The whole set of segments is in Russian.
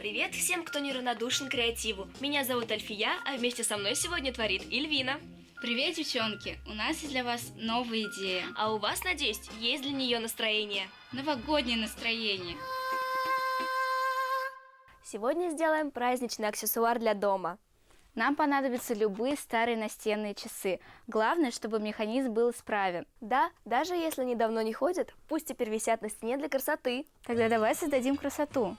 Привет всем, кто неравнодушен к креативу. Меня зовут Альфия, а вместе со мной сегодня творит Ильвина. Привет, девчонки! У нас есть для вас новая идея. А у вас, надеюсь, есть для нее настроение. Новогоднее настроение. Сегодня сделаем праздничный аксессуар для дома. Нам понадобятся любые старые настенные часы. Главное, чтобы механизм был исправен. Да, даже если они давно не ходят, пусть теперь висят на стене для красоты. Тогда давай создадим красоту.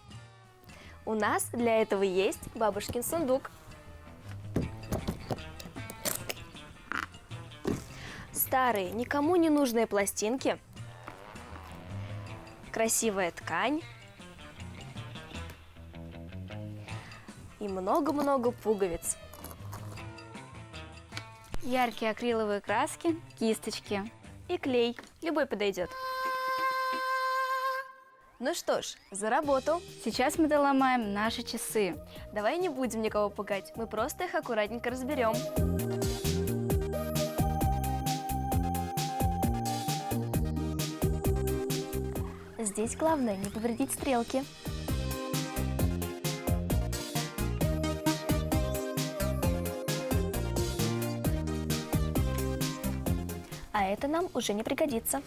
У нас для этого есть бабушкин сундук. Старые, никому не нужные пластинки. Красивая ткань. И много-много пуговиц. Яркие акриловые краски, кисточки. И клей, любой подойдет. Ну что ж, за работу. Сейчас мы доломаем наши часы. Давай не будем никого пугать, мы просто их аккуратненько разберем. Здесь главное не повредить стрелки. А это нам уже не пригодится.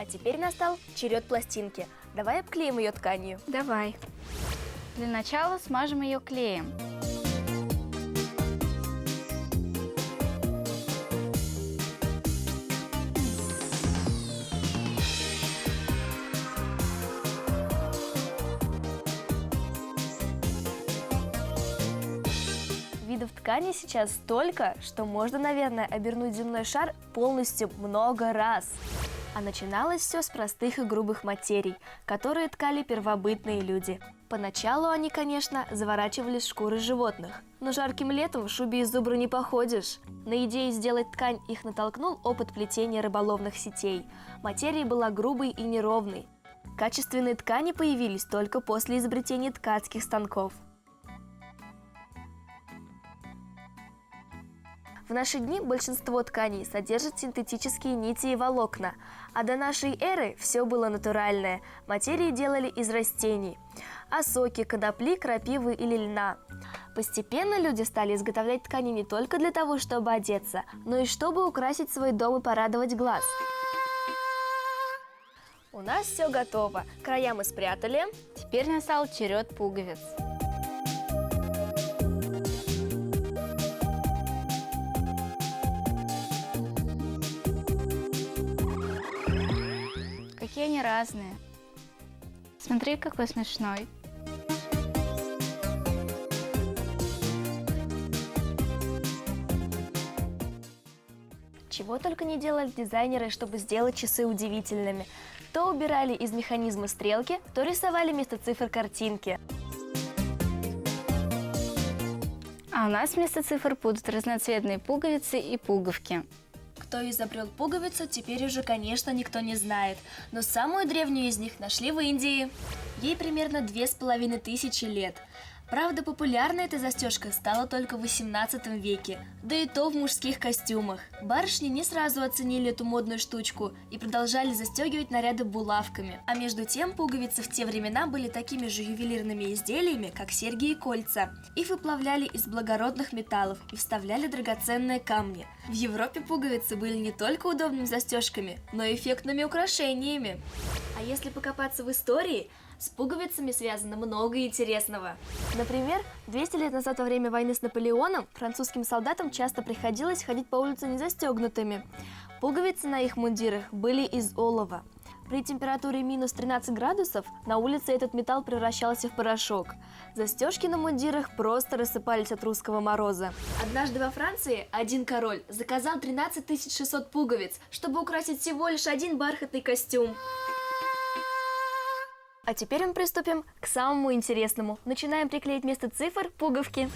А теперь настал черед пластинки. Давай обклеим ее тканью. Давай. Для начала смажем ее клеем. Видов ткани сейчас столько, что можно, наверное, обернуть земной шар полностью много раз. А начиналось все с простых и грубых материй, которые ткали первобытные люди. Поначалу они, конечно, заворачивали в шкуры животных, но жарким летом в шубе из зубра не походишь. На идею сделать ткань их натолкнул опыт плетения рыболовных сетей. Материя была грубой и неровной. Качественные ткани появились только после изобретения ткацких станков. В наши дни большинство тканей содержат синтетические нити и волокна, а до нашей эры все было натуральное, материи делали из растений – осоки, конопли, крапивы или льна. Постепенно люди стали изготовлять ткани не только для того, чтобы одеться, но и чтобы украсить свой дом и порадовать глаз. У нас все готово, края мы спрятали. Теперь настал черед пуговиц. Какие они разные. Смотри, какой смешной. Чего только не делали дизайнеры, чтобы сделать часы удивительными. То убирали из механизма стрелки, то рисовали вместо цифр картинки. А у нас вместо цифр будут разноцветные пуговицы и пуговки. Кто изобрел пуговицу, теперь уже, конечно, никто не знает. Но самую древнюю из них нашли в Индии. Ей примерно 2500 лет. Правда, популярной эта застежка стала только в 18 веке, да и то в мужских костюмах. Барышни не сразу оценили эту модную штучку и продолжали застегивать наряды булавками. А между тем пуговицы в те времена были такими же ювелирными изделиями, как серьги и кольца. Их выплавляли из благородных металлов и вставляли драгоценные камни. В Европе пуговицы были не только удобными застежками, но и эффектными украшениями. А если покопаться в истории, с пуговицами связано много интересного. Например, 200 лет назад во время войны с Наполеоном французским солдатам часто приходилось ходить по улице незастегнутыми. Пуговицы на их мундирах были из олова. При температуре минус 13 градусов на улице этот металл превращался в порошок. Застежки на мундирах просто рассыпались от русского мороза. Однажды во Франции один король заказал 13 600 пуговиц, чтобы украсить всего лишь один бархатный костюм. А теперь мы приступим к самому интересному. Начинаем приклеить вместо цифр пуговки.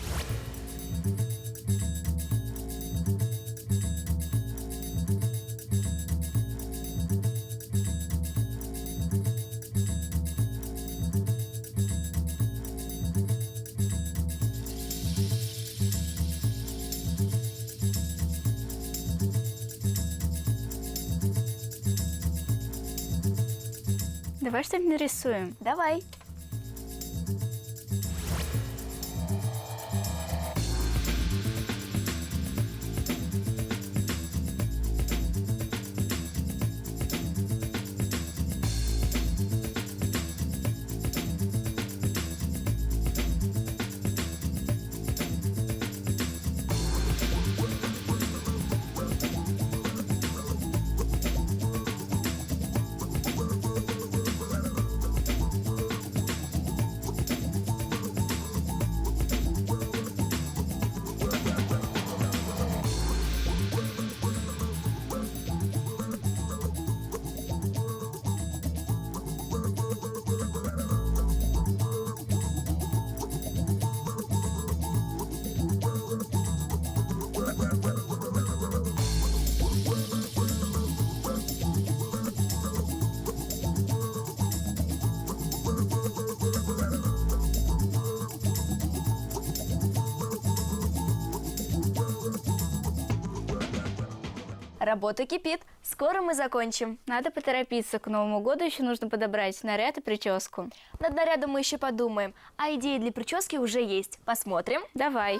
Давай что-нибудь нарисуем. Давай. Работа кипит. Скоро мы закончим. Надо поторопиться, к Новому году еще нужно подобрать наряд и прическу. Над нарядом мы еще подумаем, а идеи для прически уже есть. Посмотрим. Давай.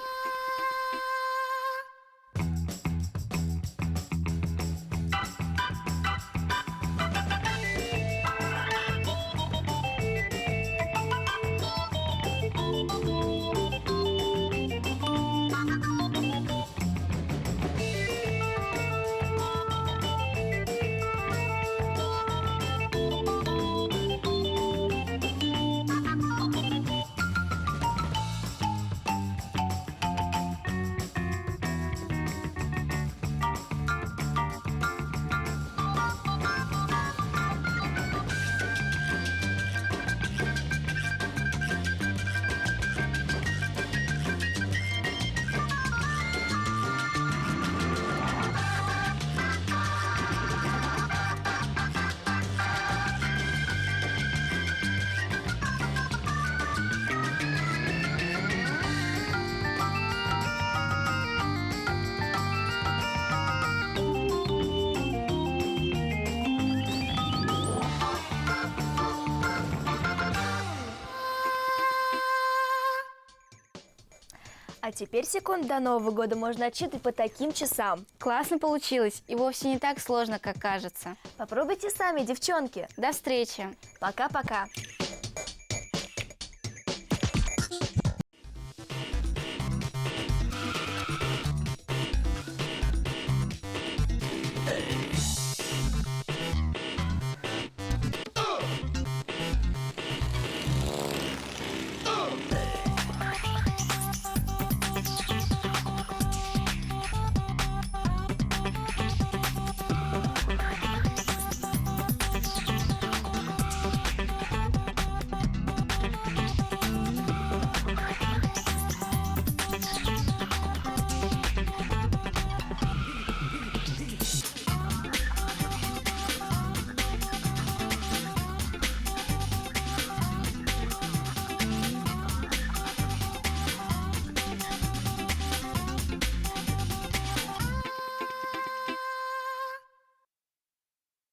А теперь секунд до Нового года можно отсчитывать по таким часам. Классно получилось и вовсе не так сложно, как кажется. Попробуйте сами, девчонки. До встречи! Пока-пока.